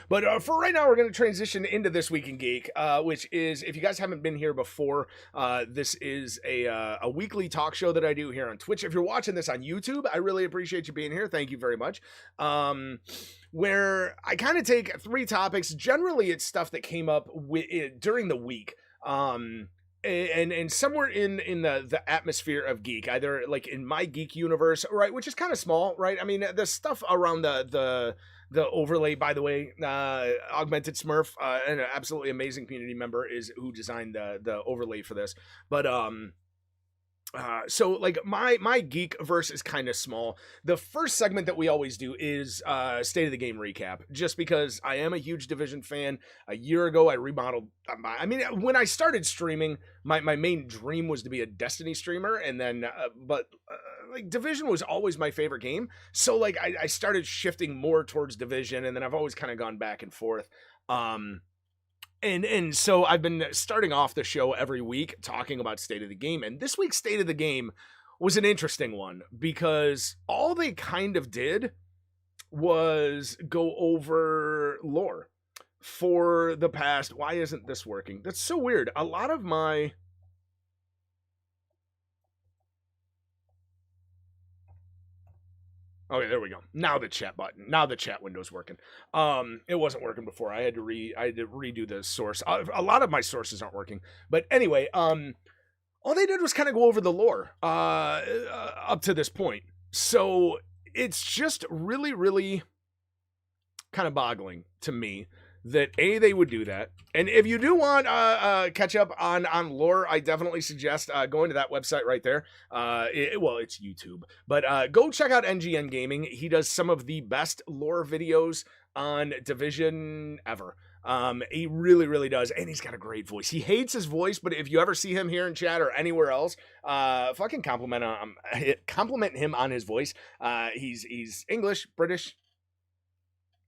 But for right now, we're going to transition into This Week in Geek, which is, if you guys haven't been here before, this is a weekly talk show that I do here on Twitch. If you're watching this on YouTube, I really appreciate you being here. Thank you very much. Where I kind of take three topics. Generally, it's stuff that came up during the week. And somewhere in the atmosphere of geek, either like in my geek universe, right, which is kind of small, right? I mean, the stuff around the overlay, by the way, Augmented Smurf, an absolutely amazing community member, is who designed the overlay for this. But so like my geek verse is kind of small. The first segment that we always do is state of the game recap, just because I am a huge Division fan. A year ago I remodeled, I mean, when I started streaming, my main dream was to be a Destiny streamer, and then like Division was always my favorite game, so like I started shifting more towards Division, and then I've always kind of gone back and forth. And so I've been starting off the show every week talking about State of the Game. And this week's State of the Game was an interesting one, because all they kind of did was go over lore for the past. Why isn't this working? That's so weird. A lot of my... Okay, there we go. Now the chat button. Now the chat window's working. It wasn't working before. I had to redo the source. A lot of my sources aren't working. But anyway, all they did was kind of go over the lore up to this point. So it's just really, really kind of boggling to me that they would do that. And if you do want catch up on lore, I definitely suggest going to that website right there. It's YouTube, but go check out NGN Gaming. He does some of the best lore videos on Division ever. He really, really does, and he's got a great voice. He hates his voice, but if you ever see him here in chat or anywhere else, fucking compliment him on his voice. He's English, British,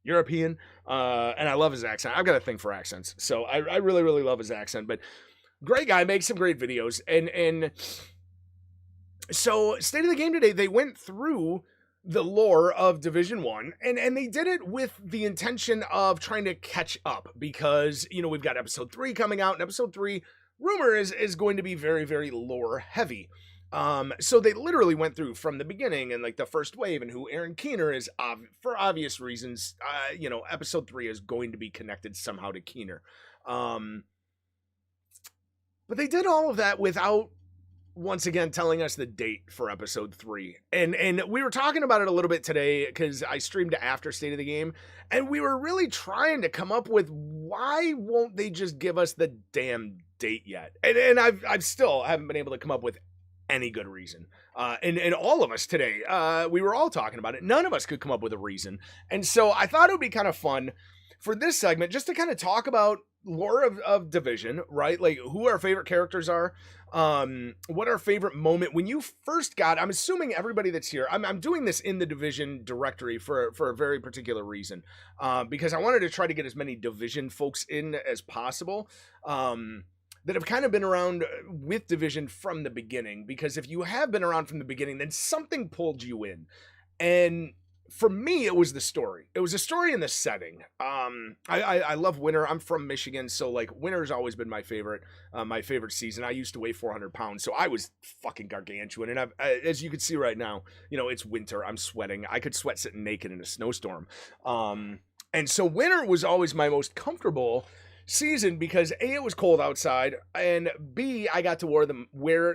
European, and I love his accent. I've got a thing for accents, so I really, really love his accent. But great guy, makes some great videos. And so State of the Game today, they went through the lore of Division 1, and they did it with the intention of trying to catch up, because, you know, we've got episode 3 coming out, and episode 3, rumor is going to be very, very lore heavy. So they literally went through from the beginning and like the first wave, and who Aaron Keener is, for obvious reasons. You know, episode 3 is going to be connected somehow to Keener. But they did all of that without, once again, telling us the date for episode 3. And we were talking about it a little bit today, because I streamed after State of the Game, and we were really trying to come up with, why won't they just give us the damn date yet? And I've still haven't been able to come up with any good reason. And all of us today, we were all talking about it. None of us could come up with a reason. And so I thought it would be kind of fun for this segment just to kind of talk about lore of Division, right? Like who our favorite characters are, what our favorite moment when you first got. I'm assuming everybody that's here, I'm doing this in the Division directory for a very particular reason, because I wanted to try to get as many Division folks in as possible, that have kind of been around with Division from the beginning. Because if you have been around from the beginning, then something pulled you in. And for me, it was the story. It was a story in the setting. I love winter. I'm from Michigan, so like winter's always been my favorite season. I used to weigh 400 pounds, so I was fucking gargantuan. And as you can see right now, you know, it's winter. I'm sweating. I could sweat sitting naked in a snowstorm. And so winter was always my most comfortable season, because A, it was cold outside, and B, I got to wear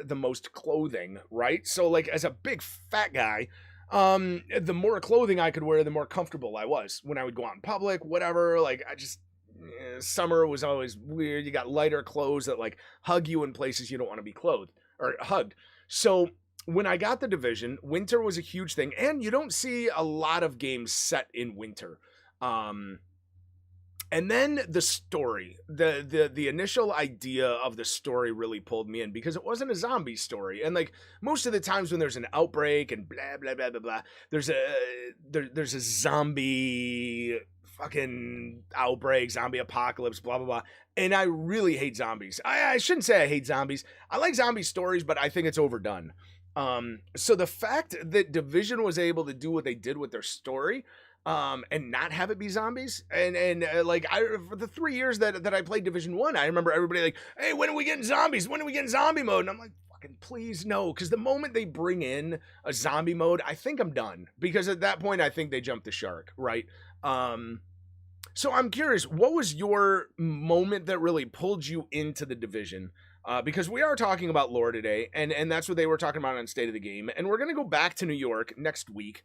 the most clothing, right? So like as a big fat guy, the more clothing I could wear, the more comfortable I was when I would go out in public, whatever. Like summer was always weird. You got lighter clothes that like hug you in places you don't want to be clothed or hugged. So when I got the Division, winter was a huge thing, and you don't see a lot of games set in winter. And then the story, the initial idea of the story really pulled me in, because it wasn't a zombie story. And like most of the times when there's an outbreak and blah, blah, blah, blah, blah, there's a zombie fucking outbreak, zombie apocalypse, blah, blah, blah. And I really hate zombies. I shouldn't say I hate zombies. I like zombie stories, but I think it's overdone. So the fact that Division was able to do what they did with their story, and not have it be zombies. And like for the 3 years that I played Division 1, I remember everybody like, hey, when are we getting zombies? When are we getting zombie mode? And I'm like, fucking please no, because the moment they bring in a zombie mode, I think I'm done, because at that point I think they jumped the shark, right? So I'm curious, what was your moment that really pulled you into the Division? Because we are talking about lore today, and that's what they were talking about on State of the Game, and we're gonna go back to New York next week.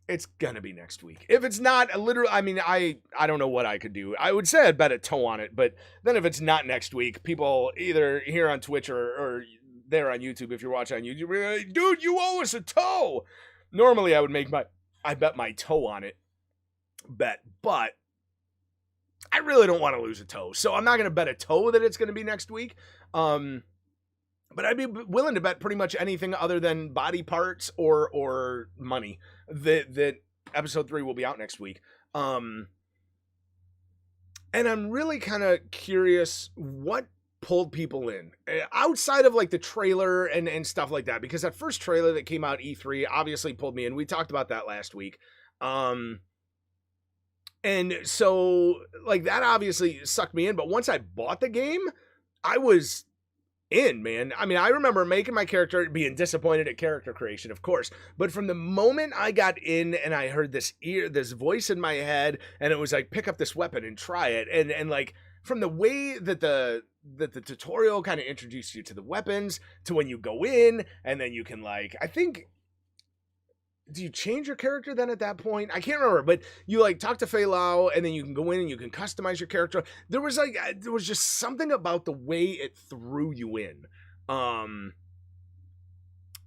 It's gonna be next week. If it's not, literally, I mean, I don't know what I could do. I would say I'd bet a toe on it, but then if it's not next week, people either here on Twitch or there on YouTube, if you're watching on YouTube, we're like, dude, you owe us a toe. Normally, I would bet my toe on it, but I really don't want to lose a toe, so I'm not gonna bet a toe that it's gonna be next week. But I'd be willing to bet pretty much anything other than body parts or money that episode 3 will be out next week. And I'm really kind of curious what pulled people in outside of like the trailer and stuff like that, because that first trailer that came out E3 obviously pulled me in. We talked about that last week. And so like that obviously sucked me in, but once I bought the game, I was in, man. I mean, I remember making my character, being disappointed at character creation, of course, but from the moment I got in and I heard this voice in my head, and it was like, pick up this weapon and try it, and like from the way that the tutorial kind of introduced you to the weapons, to when you go in and then you can, like, I think, do you change your character then at that point? I can't remember, but you like talk to Fei Lao and then you can go in and you can customize your character. There was just something about the way it threw you in,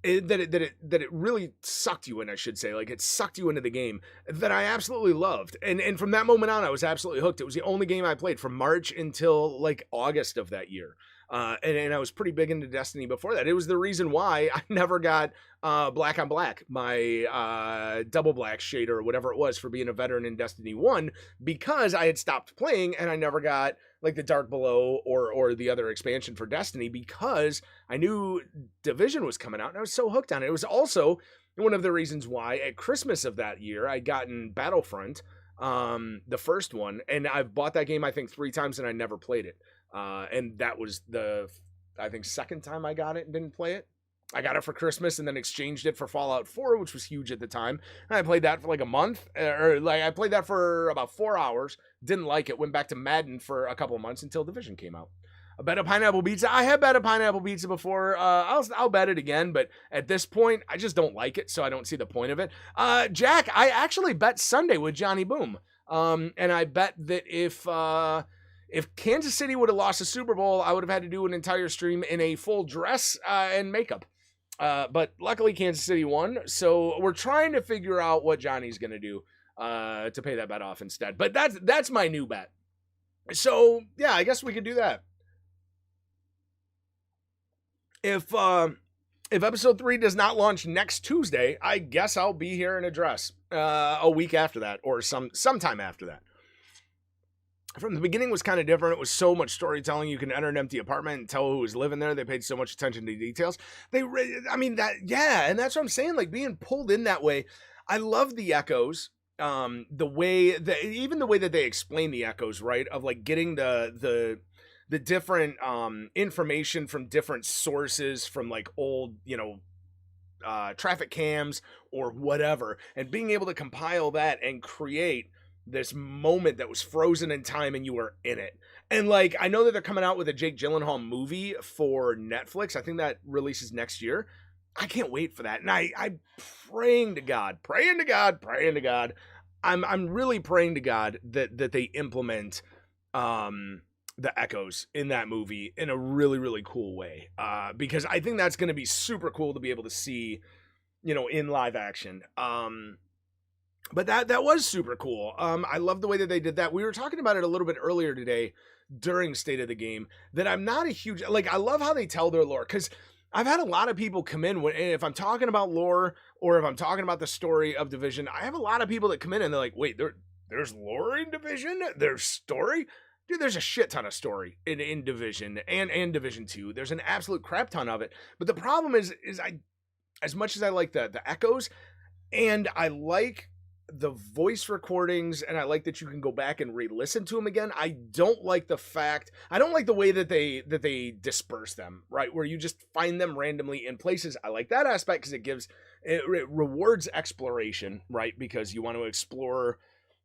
that it really sucked you in, I should say. Like, it sucked you into the game, that I absolutely loved. And from that moment on, I was absolutely hooked. It was the only game I played from March until like August of that year. And I was pretty big into Destiny before that. It was the reason why I never got black on black, my double black shader or whatever it was, for being a veteran in Destiny 1, because I had stopped playing and I never got like the Dark Below or the other expansion for Destiny, because I knew Division was coming out and I was so hooked on it. It was also one of the reasons why at Christmas of that year I'd gotten Battlefront, the first one, and I've bought that game I think 3 times and I never played it. And that was I think second time I got it and didn't play it. I got it for Christmas and then exchanged it for Fallout 4, which was huge at the time. And I played that for like a month, or like I played that for about 4 hours. Didn't like it. Went back to Madden for a couple of months until Division came out. I bet a pineapple pizza. I have bet a pineapple pizza before. I'll bet it again, but at this point, I just don't like it, so I don't see the point of it. Jack, I actually bet Sunday with Johnny Boom. And I bet that if Kansas City would have lost the Super Bowl, I would have had to do an entire stream in a full dress and makeup. But luckily Kansas City won, so we're trying to figure out what Johnny's going to do to pay that bet off instead. But that's my new bet. So, yeah, I guess we could do that. If episode 3 does not launch next Tuesday, I guess I'll be here in a dress a week after that, or sometime after that. From the beginning was kind of different. It was so much storytelling. You can enter an empty apartment and tell who was living there. They paid so much attention to details. And that's what I'm saying. Like, being pulled in that way, I love the echoes. Even the way that they explain the echoes, right? Of like getting the different information from different sources, from like old, traffic cams or whatever, and being able to compile that and create this moment that was frozen in time and you were in it. And like, I know that they're coming out with a Jake Gyllenhaal movie for Netflix. I think that releases next year. I can't wait for that. And I'm praying to God. I'm really praying to God that they implement the echoes in that movie in a really, really cool way. Because I think that's going to be super cool to be able to see, in live action. But that was super cool. I love the way that they did that. We were talking about it a little bit earlier today during State of the Game, that I'm not a huge, like, I love how they tell their lore, because I've had a lot of people come in if I'm talking about lore or if I'm talking about the story of Division, I have a lot of people that come in and they're like, wait, there's lore in Division? There's story? Dude, there's a shit ton of story in Division and Division 2. There's an absolute crap ton of it. But the problem is I, as much as I like the echoes, And I like the voice recordings, and I like that you can go back and re-listen to them again. I don't like the way that they disperse them, right? Where you just find them randomly in places. I like that aspect because it rewards exploration, right? Because you want to explore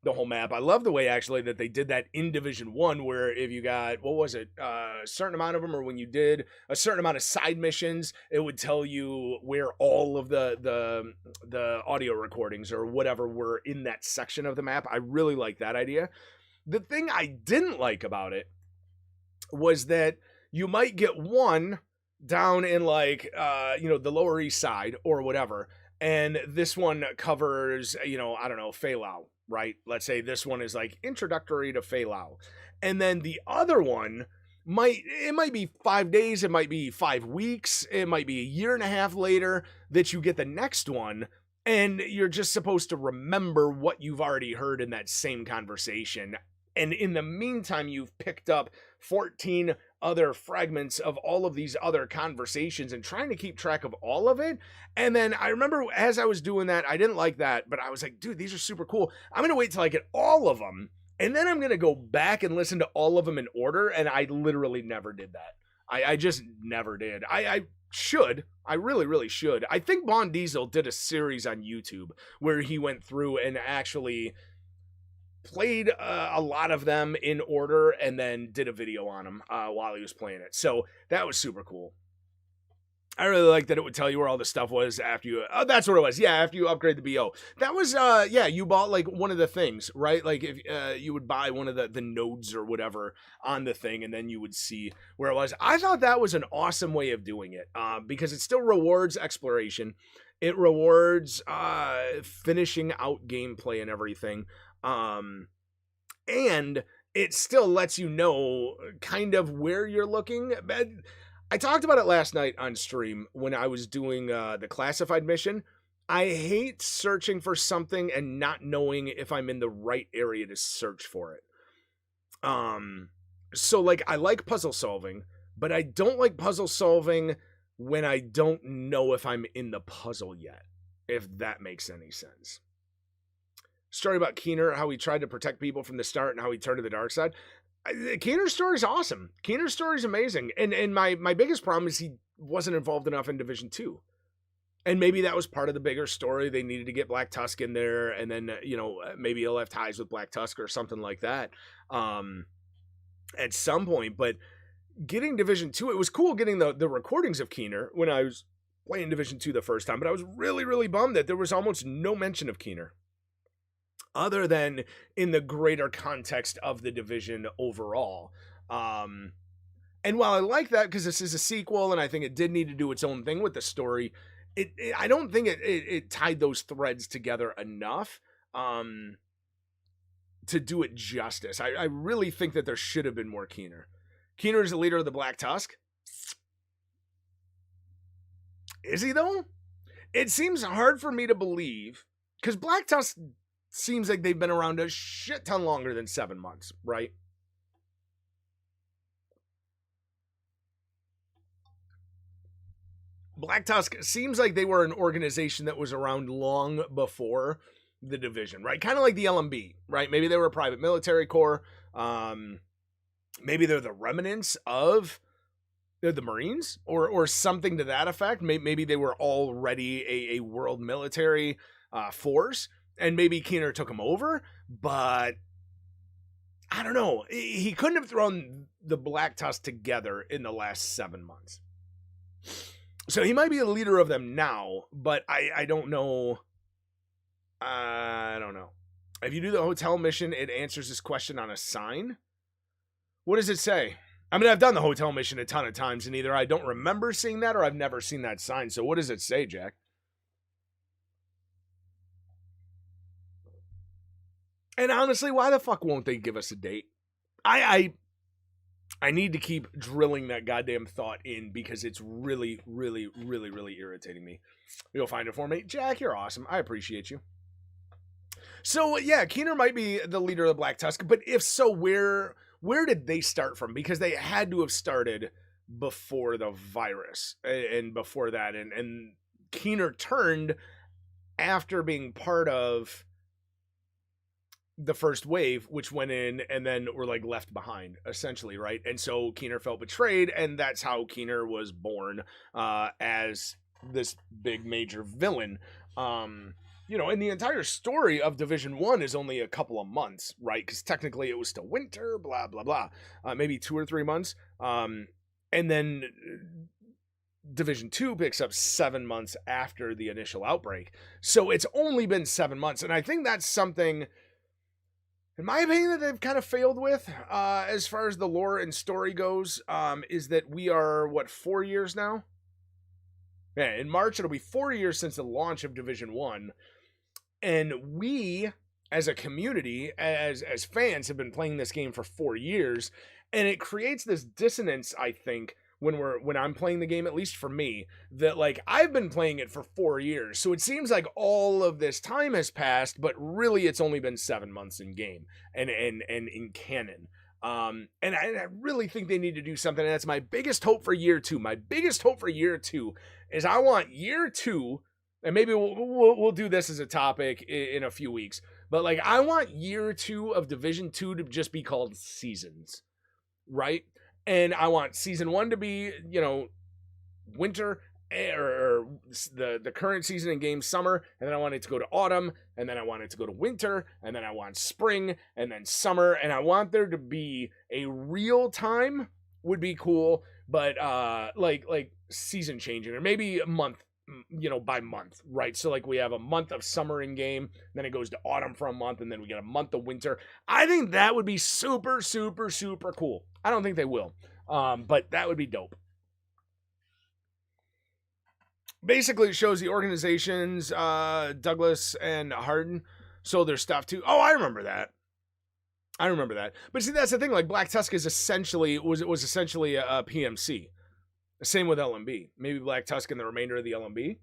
the whole map. I love the way actually that they did that in Division 1, where if you got, what was it, a certain amount of them, or when you did a certain amount of side missions, it would tell you where all of the audio recordings or whatever were in that section of the map. I really like that idea. The thing I didn't like about it was that you might get one down in like the Lower East Side or whatever, and this one covers, I don't know, Feilau, right? Let's say this one is like introductory to Feilau, and then the other one might be 5 days, it might be 5 weeks, it might be a year and a half later that you get the next one, and you're just supposed to remember what you've already heard in that same conversation. And in the meantime, you've picked up 14 other fragments of all of these other conversations and trying to keep track of all of it. And then I remember as I was doing that, I didn't like that, but I was like, dude, these are super cool. I'm going to wait till I get all of them, and then I'm going to go back and listen to all of them in order. And I literally never did that. I just never did. I should. I really, really should. I think Bon Diesel did a series on YouTube where he went through and actually played a lot of them in order and then did a video on them while he was playing it. So that was super cool. I really like that it would tell you where all the stuff was after you, that's what it was. Yeah, after you upgrade the BO. That was, you bought like one of the things, right? Like if you would buy one of the nodes or whatever on the thing, and then you would see where it was. I thought that was an awesome way of doing it because it still rewards exploration. It rewards finishing out gameplay and everything. And it still lets you know kind of where you're looking. I talked about it last night on stream when I was doing the classified mission. I hate searching for something and not knowing if I'm in the right area to search for it. So like I like puzzle solving, but I don't like puzzle solving when I don't know if I'm in the puzzle yet, if that makes any sense. Story about Keener, how he tried to protect people from the start and how he turned to the dark side. Keener's story is awesome. Keener's story is amazing. And my biggest problem is he wasn't involved enough in Division 2. And maybe that was part of the bigger story. They needed to get Black Tusk in there, and then, maybe he'll have ties with Black Tusk or something like that at some point. But getting Division 2, it was cool getting the recordings of Keener when I was playing Division 2 the first time, but I was really, really bummed that there was almost no mention of Keener, other than in the greater context of the Division overall. And while I like that because this is a sequel and I think it did need to do its own thing with the story, I don't think it tied those threads together enough to do it justice. I really think that there should have been more Keener. Keener is the leader of the Black Tusk. Is he though? It seems hard for me to believe because Black Tusk seems like they've been around a shit ton longer than 7 months, right? Black Tusk seems like they were an organization that was around long before the Division, right? Kind of like the LMB, right? Maybe they were a private military corps. Maybe they're the remnants of the Marines or something to that effect. Maybe they were already a world military force. And maybe Keener took him over, but I don't know. He couldn't have thrown the Black Tusk together in the last 7 months. So he might be the leader of them now, but I don't know. I don't know. If you do the hotel mission, it answers this question on a sign. What does it say? I mean, I've done the hotel mission a ton of times, and either I don't remember seeing that or I've never seen that sign. So what does it say, Jack? And honestly, why the fuck won't they give us a date? I need to keep drilling that goddamn thought in because it's really, really, really, really irritating me. You'll find it for me. Jack, you're awesome. I appreciate you. So, yeah, Keener might be the leader of the Black Tusk, but if so, where did they start from? Because they had to have started before the virus and before that. And Keener turned after being part of the first wave, which went in and then were like left behind, essentially, right? And so Keener felt betrayed, and that's how Keener was born as this big major villain. You know, and the entire story of Division 1 is only a couple of months, right? Because technically it was still winter, blah, blah, blah. Maybe 2 or 3 months. And then Division 2 picks up 7 months after the initial outbreak. So it's only been 7 months. And I think that's something, in my opinion, that they've kind of failed with as far as the lore and story goes, is that we are, 4 years now? Yeah, in March, it'll be 4 years since the launch of Division 1. And we, as a community, as fans, have been playing this game for 4 years. And it creates this dissonance, I think, when I'm playing the game, at least for me, that like I've been playing it for 4 years. So it seems like all of this time has passed, but really it's only been 7 months in game and in canon. And I really think they need to do something. And that's my biggest hope for year 2. My biggest hope for year 2 is I want year 2, and maybe we'll do this as a topic in a few weeks, but like I want year 2 of Division 2 to just be called seasons, right? And I want season 1 to be, you know, winter, or the current season in game summer, and then I want it to go to autumn, and then I want it to go to winter, and then I want spring, and then summer, and I want there to be a real time would be cool, but like season changing, or maybe a month, you know, by month, right? So like we have a month of summer in game, then it goes to autumn for a month, and then we get a month of winter. I think that would be super, super, super cool. I don't think they will, but that would be dope. Basically, it shows the organizations, Douglas and Hardin, sold their stuff to. Oh, I remember that. But see, that's the thing. Like Black Tusk is essentially was essentially a PMC. Same with LMB. Maybe Black Tusk and the remainder of the LMB.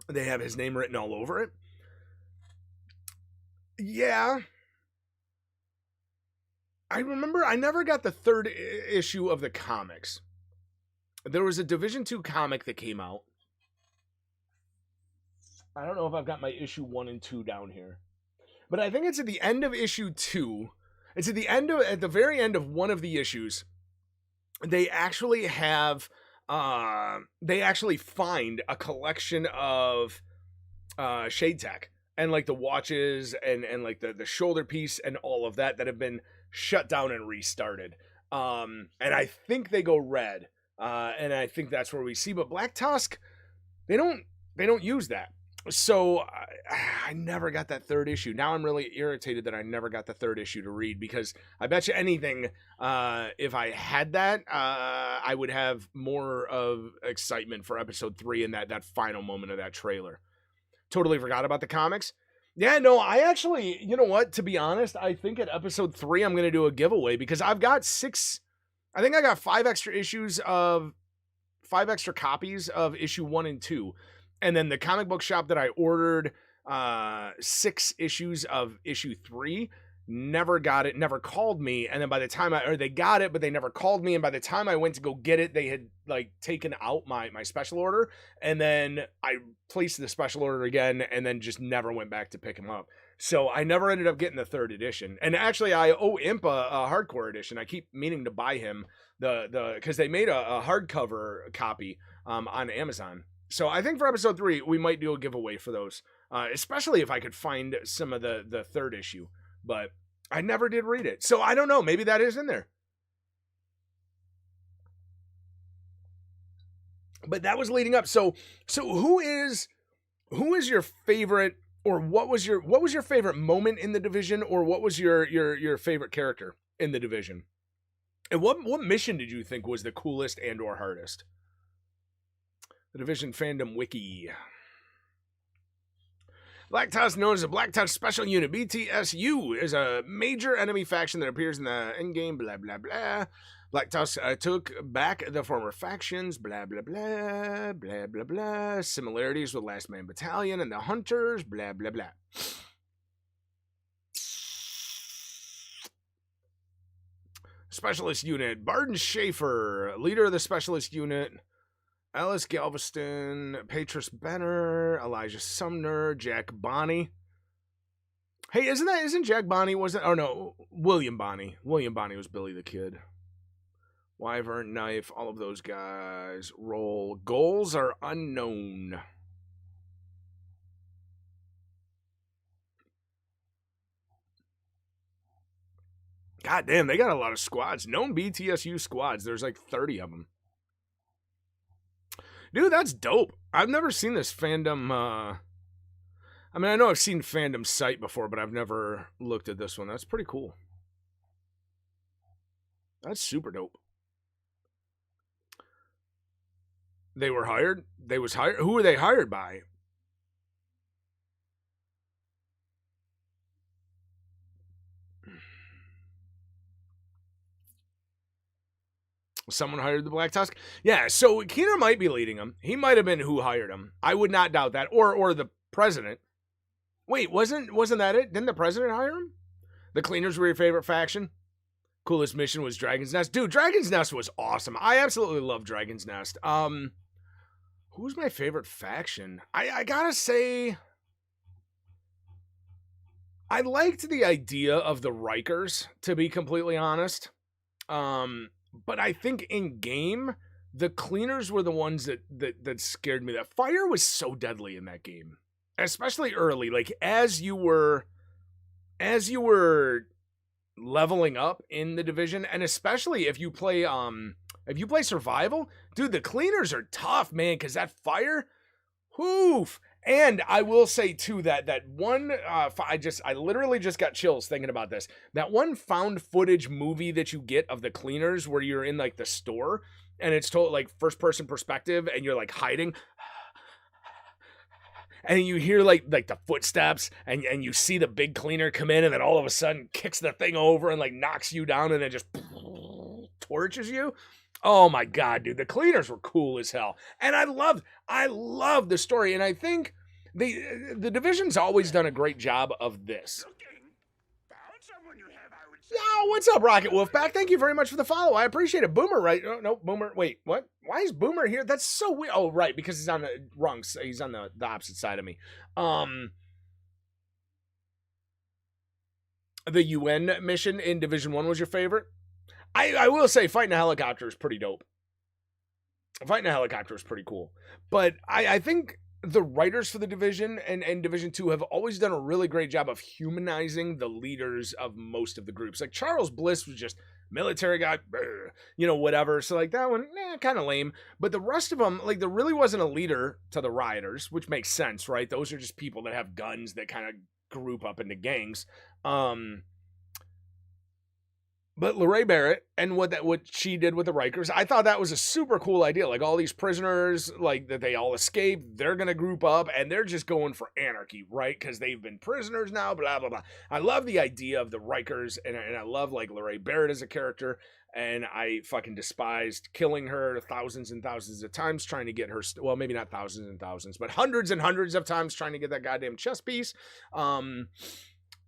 They have his name written all over it. Yeah. I remember I never got the 3rd issue of the comics. There was a Division 2 comic that came out. I don't know if I've got my issue 1 and 2 down here. But I think it's at the end of issue 2. It's at the very end of one of the issues. They actually have, they actually find a collection of Shade Tech. And like the watches and like the shoulder piece and all of that have been shut down and restarted. And I think they go red. And I think that's where we see. But Black Tusk, they don't use that. So I never got that 3rd issue. Now I'm really irritated that I never got the 3rd issue to read, because I bet you anything, if I had that, I would have more of excitement for episode 3 and that final moment of that trailer. Totally forgot about the comics. Yeah, no, I actually, you know what? To be honest, I think at episode 3 I'm going to do a giveaway, because I've got 5 extra copies of issue 1 and 2. And then the comic book shop that I ordered 6 issues of issue 3 never got it, never called me. And then by the time they got it, but they never called me. And by the time I went to go get it, they had like taken out my special order. And then I placed the special order again, and then just never went back to pick them up. So I never ended up getting the 3rd edition. And actually I owe Imp a hardcore edition. I keep meaning to buy him because they made a hardcover copy on Amazon. So I think for episode 3, we might do a giveaway for those, especially if I could find some of the 3rd issue. But I never did read it. So I don't know. Maybe that is in there. But that was leading up. So who is your favorite, or what was your favorite moment in the Division, or what was your favorite character in the Division? And what mission did you think was the coolest and or hardest? The Division Fandom Wiki. Black Tusk, known as a Black Tusk Special Unit, BTSU, is a major enemy faction that appears in the endgame, blah, blah, blah. Black Tusk took back the former factions, blah, blah, blah, blah, blah, blah. Similarities with Last Man Battalion and the Hunters, blah, blah, blah. Specialist Unit, Barden Schaefer, leader of the Specialist Unit, Alice Galveston, Patris Benner, Elijah Sumner, Jack Bonney. Hey, isn't Jack Bonney, oh no, William Bonney. William Bonney was Billy the Kid. Wyvern, Knife, all of those guys roll. Goals are unknown. God damn, they got a lot of squads. Known BTSU squads. There's like 30 of them. Dude, that's dope. I've never seen this fandom. I mean, I know I've seen fandom site before, but I've never looked at this one. That's pretty cool. That's super dope. They were hired? They was hired? Who were they hired by? Someone hired the Black Tusk? Yeah, so Keener might be leading him. He might have been who hired him. I would not doubt that. Or the president. Wait, wasn't that it? Didn't the president hire him? The Cleaners were your favorite faction? Coolest mission was Dragon's Nest. Dude, Dragon's Nest was awesome. I absolutely love Dragon's Nest. Who's my favorite faction? I gotta say, I liked the idea of the Rikers, to be completely honest. But I think in game, the Cleaners were the ones that scared me. That fire was so deadly in that game, especially early. Like as you were leveling up in the division, and especially if you play survival, dude, the Cleaners are tough, man, because that fire, whoof. And I will say too that one, I literally just got chills thinking about this. That one found footage movie that you get of the Cleaners, where you're in like the store, and it's told like first person perspective, and you're like hiding, and you hear like the footsteps, and you see the big cleaner come in, and then all of a sudden kicks the thing over and like knocks you down, and then just torches you. Oh my God, dude, the Cleaners were cool as hell. And I love the story. And I think the division's always done a great job of this. Yo, what's up, Rocket Wolfpack? Thank you very much for the follow. I appreciate it. Boomer, right? No, Boomer. Wait, what? Why is Boomer here? That's so weird. Oh, right, because he's on the wrong. He's on the opposite side of me. The UN mission in Division 1 was your favorite? I will say fighting a helicopter is pretty dope. Fighting a helicopter is pretty cool. But I think the writers for the Division and Division 2 have always done a really great job of humanizing the leaders of most of the groups. Like Charles Bliss was just military guy, whatever. So like that one, kind of lame. But the rest of them, like there really wasn't a leader to the rioters, which makes sense, right? Those are just people that have guns that kind of group up into gangs. But Lorraine Barrett and what she did with the Rikers, I thought that was a super cool idea. Like all these prisoners, like that they all escaped, they're going to group up and they're just going for anarchy, right? Because they've been prisoners now, blah, blah, blah. I love the idea of the Rikers, and I love like Lorraine Barrett as a character, and I fucking despised killing her thousands and thousands of times trying to get her, well, maybe not thousands and thousands, but hundreds and hundreds of times trying to get that goddamn chess piece.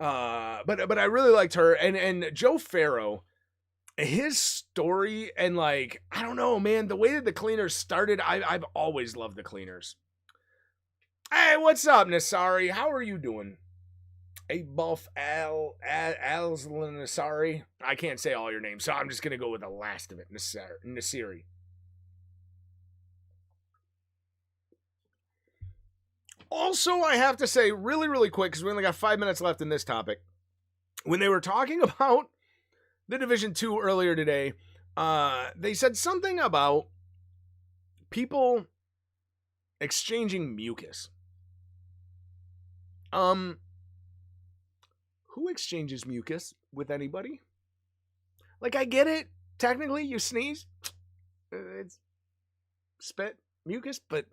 But I really liked her, and Joe Farrow, his story, and like, I don't know, man, the way that the Cleaners started, I've always loved the Cleaners. Hey, what's up, Nasari? How are you doing? A buff Alslan Nasari. I can't say all your names, so I'm just gonna go with the last of it, Nasiri. Also, I have to say, really, really quick, because we only got 5 minutes left in this topic. When they were talking about the Division 2 earlier today, they said something about people exchanging mucus. Who exchanges mucus with anybody? Like, I get it. Technically, you sneeze. It's spit, mucus, but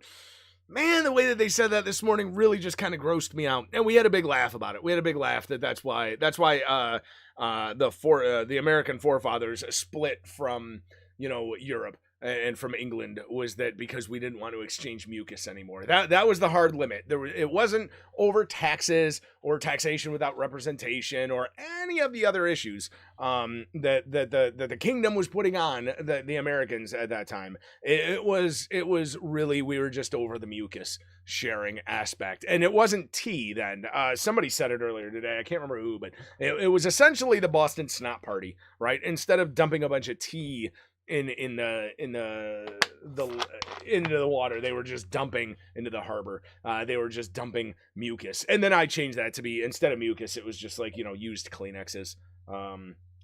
man, the way that they said that this morning really just kind of grossed me out. And we had a big laugh about it. We had a big laugh that's why the American forefathers split from, Europe. and from England was that because we didn't want to exchange mucus anymore. That was the hard limit. It wasn't over taxes or taxation without representation or any of the other issues that the kingdom was putting on the Americans at that time. It was really, we were just over the mucus sharing aspect, and it wasn't tea then. Somebody said it earlier today. I can't remember who, but it was essentially the Boston Snot Party, right? Instead of dumping a bunch of tea into the water, they were just dumping into the harbor. They were just dumping mucus, and then I changed that to be, instead of mucus, it was just like, used Kleenexes.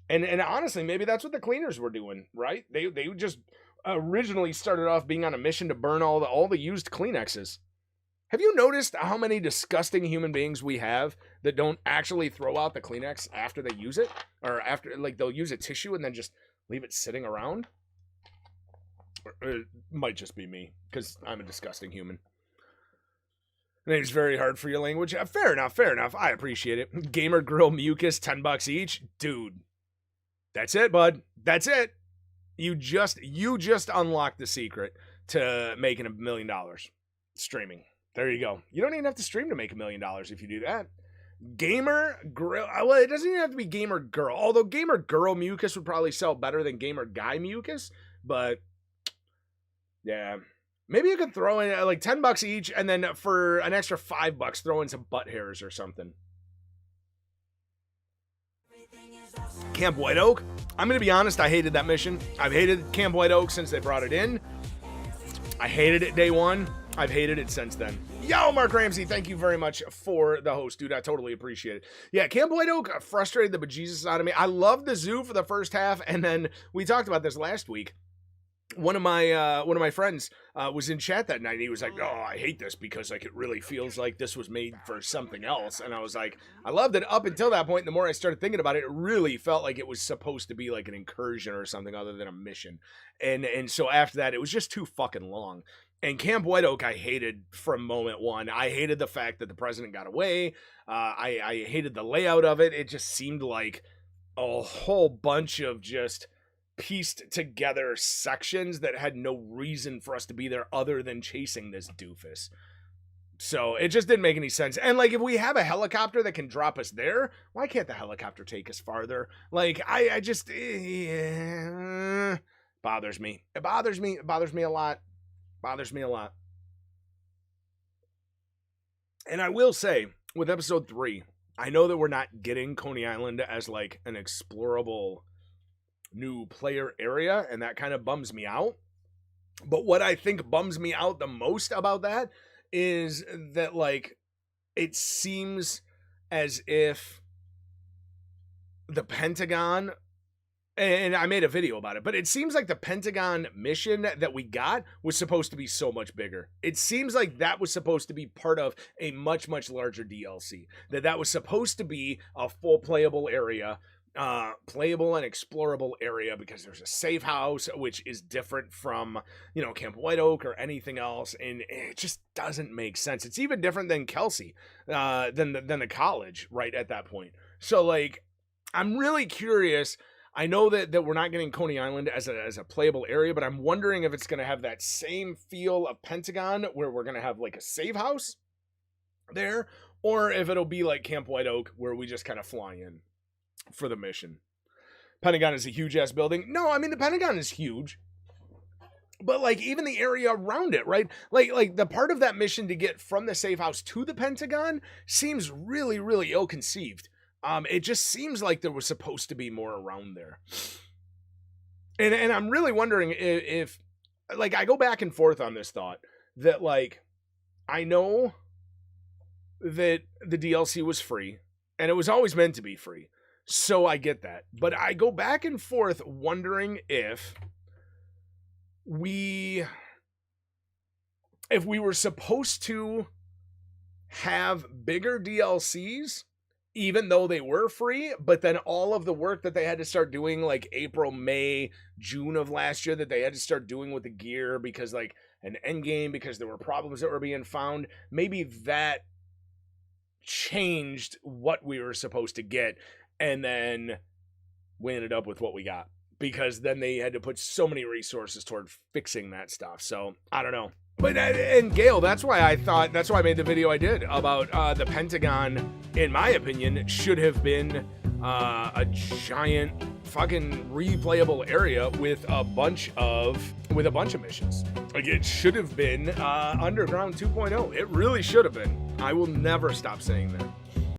And honestly, maybe that's what the cleaners were doing, right? They just originally started off being on a mission to burn all the used Kleenexes. Have you noticed how many disgusting human beings we have that don't actually throw out the Kleenex after they use it, or after, like, they'll use a tissue and then just leave it sitting around? It might just be me, because I'm a disgusting human. And it's very hard for your language. Fair enough. I appreciate it. Gamer Grill Mucus, $10 each. Dude, that's it, bud. That's it. You just unlocked the secret to making $1 million streaming. There you go. You don't even have to stream to make $1 million if you do that. Gamer Grill. Well, it doesn't even have to be Gamer Girl. Although Gamer Girl Mucus would probably sell better than Gamer Guy Mucus. But yeah, maybe you could throw in like $10 each, and then for an extra $5, throw in some butt hairs or something. Camp White Oak. I'm gonna be honest. I hated that mission. I've hated Camp White Oak since they brought it in. I hated it day one. I've hated it since then. Yo, Mark Ramsey, thank you very much for the host, dude. I totally appreciate it. Yeah, Camp White Oak frustrated the bejesus out of me. I loved the zoo for the first half, and then we talked about this last week. One of my friends was in chat that night, and he was like, "Oh, I hate this because like it really feels like this was made for something else." And I was like, I loved it up until that point. And the more I started thinking about it, it really felt like it was supposed to be like an incursion or something other than a mission. And so after that, it was just too fucking long. And Camp White Oak, I hated from moment one. I hated the fact that the president got away. I hated the layout of it. It just seemed like a whole bunch of just pieced together sections that had no reason for us to be there other than chasing this doofus. So it just didn't make any sense. And like, if we have a helicopter that can drop us there, why can't the helicopter take us farther? Like, I just bothers me. It bothers me a lot. Bothers me a lot. And I will say, with episode 3, I know that we're not getting Coney Island as like an explorable new player area, and that kind of bums me out. But what I think bums me out the most about that is that like it seems as if the Pentagon, and I made a video about it, but it seems like the Pentagon mission that we got was supposed to be so much bigger. It seems like that was supposed to be part of a much, much larger DLC. That was supposed to be a full playable area, playable and explorable area, because there's a safe house, which is different from, Camp White Oak or anything else. And it just doesn't make sense. It's even different than Kelsey, than the college right at that point. So like, I'm really curious. I know that we're not getting Coney Island as a playable area, but I'm wondering if it's going to have that same feel of Pentagon, where we're going to have like a save house there, or if it'll be like Camp White Oak, where we just kind of fly in for the mission. Pentagon is a huge ass building. No, I mean, the Pentagon is huge, but like even the area around it, right? Like the part of that mission to get from the safe house to the Pentagon seems really, really ill-conceived. It just seems like there was supposed to be more around there. And I'm really wondering if like, I go back and forth on this thought that like, I know that the DLC was free and it was always meant to be free. So I get that. But I go back and forth wondering if we were supposed to have bigger DLCs, even though they were free, but then all of the work that they had to start doing like April, May, June of last year that they had to start doing with the gear because like an end game, because there were problems that were being found, maybe that changed what we were supposed to get, and then we ended up with what we got. because then they had to put so many resources toward fixing that stuff. So I don't know. But and Gail, that's why I made the video I did about the Pentagon. In my opinion, should have been a giant fucking replayable area with a bunch of missions. Like, it should have been Underground 2.0. It really should have been. I will never stop saying that.